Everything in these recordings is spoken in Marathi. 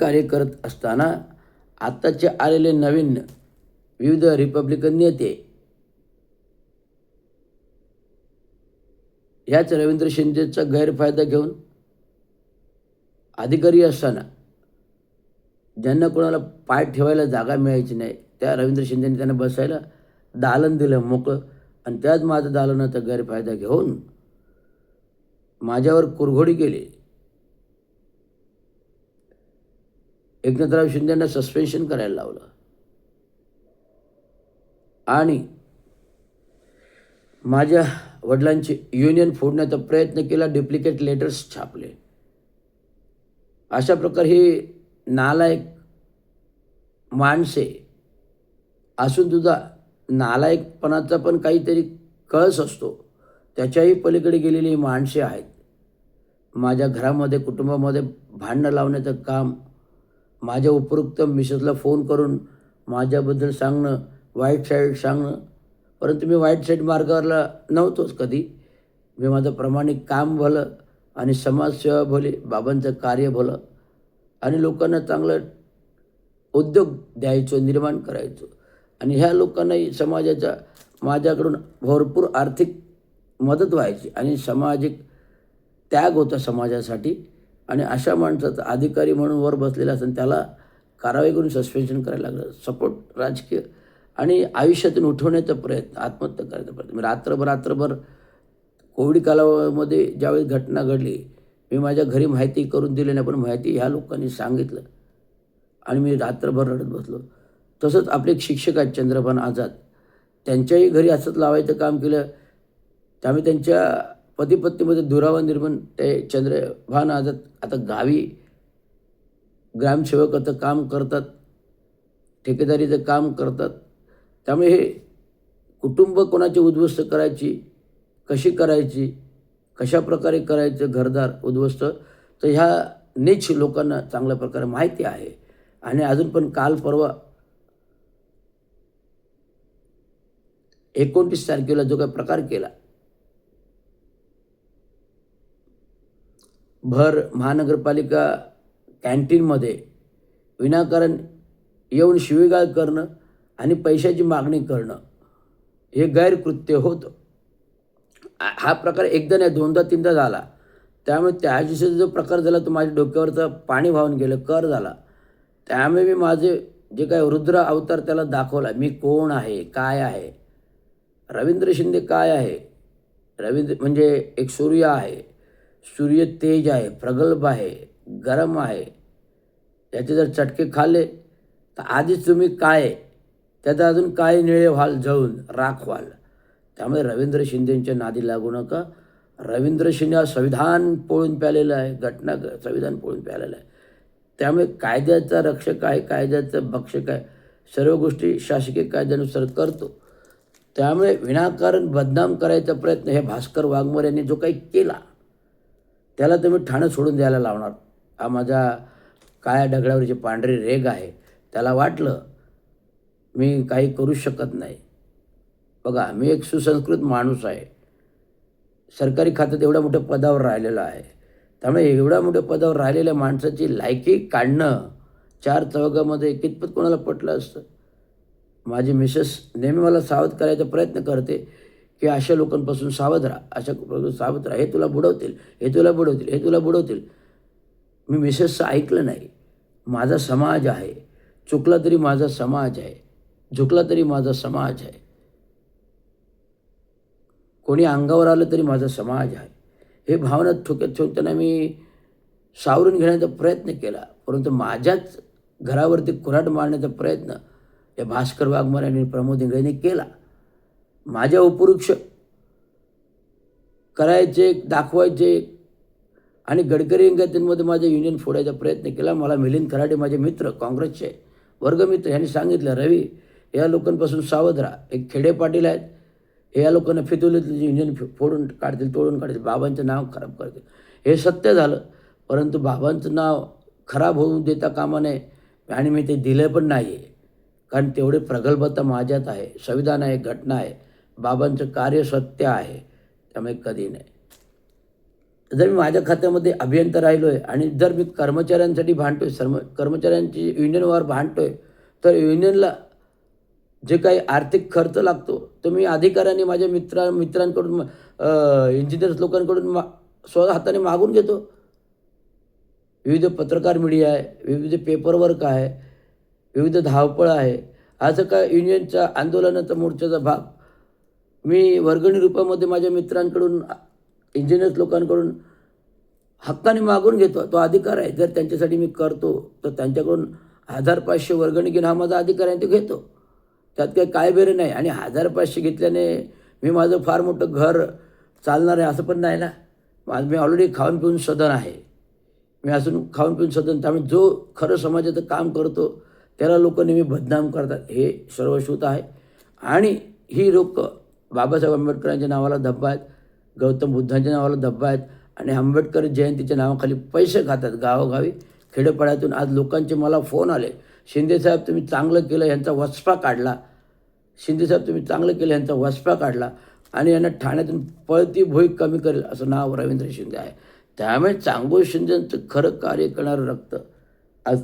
कार्य करत असताना आत्ताचे आलेले नवीन विविध रिपब्लिकन नेते ह्याच रवींद्र शिंदेचा गैरफायदा घेऊन अधिकारी असताना ज्यांना कोणाला पाय ठेवायला जागा मिळायची नाही त्या रवींद्र शिंदेने त्यांना बसायला दालन दिलं मोकळं, आणि त्याच माझं दालनाचा गैरफायदा घेऊन माझ्यावर कुरघोडी केली. एकनाथराव शिंदेंना सस्पेन्शन करायला लावलं आणि माझ्या वडिलांची युनियन फोडण्याचा प्रयत्न केला, डुप्लिकेट लेटर्स छापले. अशा प्रकारे ही नालायक माणसे असून सुद्धा नालायकपणाचा पण काहीतरी कळस असतो, त्याच्याही पलीकडे गेलेली माणसे आहेत. माझ्या घरामध्ये कुटुंबामध्ये भांडणं लावण्याचं काम, माझ्या उपरोक्त मिसेसला फोन करून माझ्याबद्दल सांगणं, वाईट साईड सांगणं, परंतु मी वाईट साईड मार्गावरला नव्हतोच कधी. मी माझं प्रामाणिक काम भलं आणि समाजसेवा भली, बाबांचं कार्य भलं आणि लोकांना चांगलं उद्योग द्यायचो, निर्माण करायचो. आणि ह्या लोकांनाही समाजाच्या माझ्याकडून भरपूर आर्थिक मदत व्हायची आणि सामाजिक त्याग होता समाजासाठी. आणि अशा माणसाचा अधिकारी म्हणून वर बसलेला असेल त्याला कारवाई करून सस्पेन्शन करायला लागलं. सपोर्ट राजकीय आणि आयुष्यातून उठवण्याचा प्रयत्न, आत्महत्या करायचा प्रयत्न. मी रात्रभर कोविड कालावधीमध्ये ज्यावेळी घटना घडली, मी माझ्या घरी माहिती करून दिली नाही, पण माहिती ह्या लोकांनी सांगितलं आणि मी रात्रभर रडत बसलो. तसंच आपले एक शिक्षक आहेत चंद्रभान आझाद, त्यांच्याही घरी असंच लावायचं काम केलं. त्यामुळे त्यांच्या पतीपत्नीमध्ये दुरावा निर्माण. ते चंद्रभान आझाद आता गावी ग्रामसेवकाचं काम करतात, ठेकेदारीचं काम करतात. त्यामुळे हे कुटुंब कोणाची उद्ध्वस्त करायची, कशी करायची, कशा प्रकारे करायचं घरदार उद्ध्वस्त, तर ह्या नीच लोकांना चांगल्या प्रकारे माहिती आहे. आणि अजून पण काल परवा 29 तारखेला जो काही प्रकार केला, भर महानगरपालिका कॅन्टीनमध्ये विनाकारण येऊन शिवीगाळ करणं आणि पैशाची मागणी करणं, हे गैरकृत्य होतं. हा प्रकार एकदा नाही, दोनदा तीनदा झाला. त्यामुळे त्या दिवशी जो प्रकार झाला तो माझ्या डोक्यावरचं पाणी वाहून गेलं, कर झाला. त्यामुळे मी माझे जे काय रुद्र अवतार त्याला दाखवला, मी कोण आहे, काय आहे. रवींद्र शिंदे काय आहे? रवींद्र म्हणजे एक सूर्य आहे, सूर्य तेज आहे, प्रगल्भ आहे, गरम आहे. त्याचे जर चटके खाल्ले तर आधीच तुम्ही काय आहे, त्यात अजून काय निळे व्हाल, जळून राख व्हाल. त्यामुळे रवींद्र शिंदेंच्या नादी लागू नका. रवींद्र शिंदे हा संविधान पोळून प्यालेला आहे, संविधान पोळून प्यालेलं आहे. त्यामुळे कायद्याचा रक्षक आहे, कायद्याचं भक्षक आहे, सर्व गोष्टी शासकीय कायद्यानुसार करतो. त्यामुळे विनाकारण बदनाम करायचा प्रयत्न हे भास्कर वाघमोरे यांनी जो काही केला त्याला तुम्ही ठाणं सोडून द्यायला लावणार. हा माझ्या काळ्या दगडावरची पांढरी रेघ आहे. त्याला वाटलं मी काही करू शकत नाही. बघा, मी एक सुसंस्कृत माणूस आहे, सरकारी खात्यात एवढ्या मोठ्या पदावर राहिलेला आहे. त्यामुळे एवढ्या मोठ्या पदावर राहिलेल्या माणसाची लायकी काढणं चार चौघामध्ये कितपत कोणाला पटलं असतं. माझी मिसेस नेहमी मला सावध करायचा प्रयत्न करते की अशा लोकांपासून सावध राहा, अशा लोकांपासून सावध राहा, हे तुला बुडवतील, हे तुला बुडवतील, हे तुला बुडवतील. मी मिसेसचं ऐकलं नाही. माझा समाज आहे, चुकला तरी माझा समाज आहे, झुकला तरी माझा समाज आहे, कोणी अंगावर आलं तरी माझा समाज आहे. हे भावना ठोक्यात ठेवताना मी सावरून घेण्याचा प्रयत्न केला, परंतु माझ्याच घरावरती कुऱ्हाड मारण्याचा प्रयत्न या भास्कर वाघमारे आणि प्रमोद इंगळेंनी केला. माझ्या उपवृक्ष करायचे, दाखवायचे आणि गडकरी इंगळ्यांमध्ये माझ्या युनियन फोडायचा प्रयत्न केला. मला मिलिंद खराडे माझे मित्र, काँग्रेसचे वर्गमित्र, यांनी सांगितलं, रवी या लोकांपासून सावध राहा. एक खेडे पाटील आहेत, हे या लोकांना फितवलं युनियन फोडून काढतील, तोडून काढतील, बाबांचं नाव खराब करतील. हे सत्य झालं, परंतु बाबांचं नाव खराब होऊ देता कामा नये आणि मी ते दिलं पण नाही आहे. कारण तेवढे प्रगल्भता माझ्यात आहे, संविधान आहे, घटना आहे, बाबांचं कार्य सत्य आहे. त्यामुळे कधी नाही. जर मी माझ्या खात्यामध्ये अभियंता राहिलो आहे आणि जर मी कर्मचाऱ्यांसाठी भांडतो आहे, कर्मचाऱ्यांची युनियनवर भांडतो आहे, तर युनियनला जे काही आर्थिक खर्च लागतो तो मी अधिकाऱ्यांनी माझ्या मित्रांकडून इंजिनियर्स लोकांकडून स्वतः हाताने मागून घेतो. विविध पत्रकार मीडिया आहे, विविध पेपर वर्क आहे, विविध धावपळ आहे. असं काय युनियनच्या आंदोलनाचा मोर्चाचा भाग मी वर्गणी रूपामध्ये माझ्या मित्रांकडून इंजिनियर्स लोकांकडून हक्काने मागून घेतो. तो अधिकार आहे. जर त्यांच्यासाठी मी करतो तर त्यांच्याकडून 1500 वर्गणी घेणं हा माझा अधिकार आहे, ते घेतो. त्यात काही कायबेरे नाही. आणि 1500 घेतल्याने मी माझं फार मोठं घर चालणार आहे असं पण नाही ना. मी ऑलरेडी खाऊन पिऊन सदन आहे. मी अजून खाऊन पिऊन सदन. त्यामुळे जो खरं समाजाचं काम करतो त्याला लोक नेहमी बदनाम करतात, हे सर्वश्रुत आहे. आणि ही लोक बाबासाहेब आंबेडकरांच्या नावाला धब्बा आहेत, गौतम बुद्धांच्या नावाला धब्बा आहेत आणि आंबेडकर जयंतीच्या नावाखाली पैसे खातात गावोगावी खेडेपाड्यातून. आज लोकांचे मला फोन आले, शिंदेसाहेब तुम्ही चांगलं केलं, यांचा वचपा काढला. शिंदेसाहेब तुम्ही चांगलं केलं, यांचा वचपा काढला आणि यांना ठाण्यातून पळती भोई कमी करेल असं नाव रवींद्र शिंदे आहे. त्यामुळे चांगो शिंदेचं खरं कार्य करणारं रक्त आज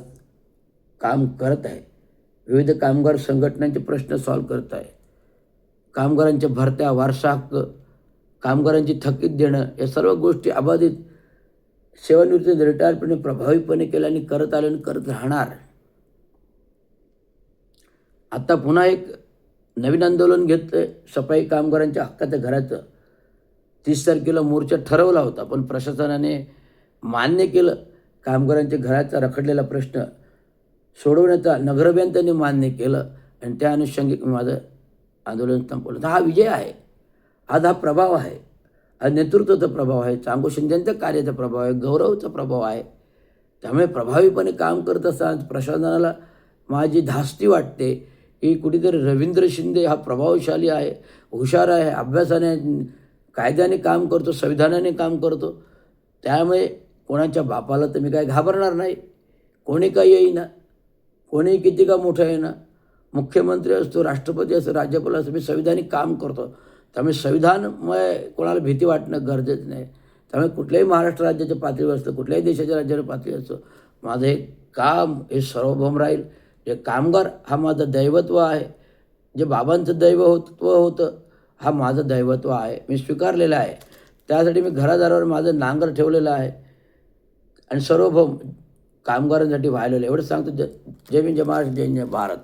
काम करत आहे. विविध कामगार संघटनांचे प्रश्न सॉल्व करत आहे. कामगारांच्या भरत्या, वारसा हक्क, कामगारांची थकीत देणं, या सर्व गोष्टी अबाधित सेवानिवृत्ती रिटायरपणे प्रभावीपणे केल्या आणि करत आले आणि करत राहणार. आता पुन्हा एक नवीन आंदोलन घेतलं आहे सफाई कामगारांच्या हक्काच्या घराचं. 30 तारखेला मोर्चा ठरवला होता पण प्रशासनाने मान्य केलं. कामगारांच्या घराचा रखडलेला प्रश्न सोडवण्याचा नगराभियंत्यांनी मान्य केलं आणि त्या अनुषंगिक माझं आंदोलन संपवलं. तर हा विजय आहे. आज हा प्रभाव आहे, हा नेतृत्वाचा प्रभाव आहे, चांगो शिंदेंच्या कार्याचा प्रभाव आहे, गौरवचा प्रभाव आहे. त्यामुळे प्रभावीपणे काम करत असताना प्रशासनाला माझी धास्ती वाटते की कुठेतरी रवींद्र शिंदे हा प्रभावशाली आहे, हुशार आहे, अभ्यासाने कायद्याने काम करतो, संविधानाने काम करतो. त्यामुळे कोणाच्या बापाला तर मी काय घाबरणार नाही. कोणी काही येईना, कोणी किती का मोठं येईना, मुख्यमंत्री असतो, राष्ट्रपती असतो, राज्यपाल असतो, मी संविधानिक काम करतो. त्यामुळे संविधानमय कोणाला भीती वाटणं गरजेचं नाही. त्यामुळे कुठल्याही महाराष्ट्र राज्याच्या पातळीवर असतं, कुठल्याही देशाच्या राज्याच्या पातळीवर असतो, माझं हे काम हे सार्वभौम राहील. जे कामगार हा माझं दैवत्व आहे. जे बाबांचं दैवत्व होतं हा माझं दैवत्व आहे, मी स्वीकारलेलं आहे. त्यासाठी मी घरादारावर माझं नांगर ठेवलेलं आहे आणि सार्वभौम कामगारांसाठी व्हायलेलं. एवढं सांगतो. जय भीम, जय महाराष्ट्र, जय भारत.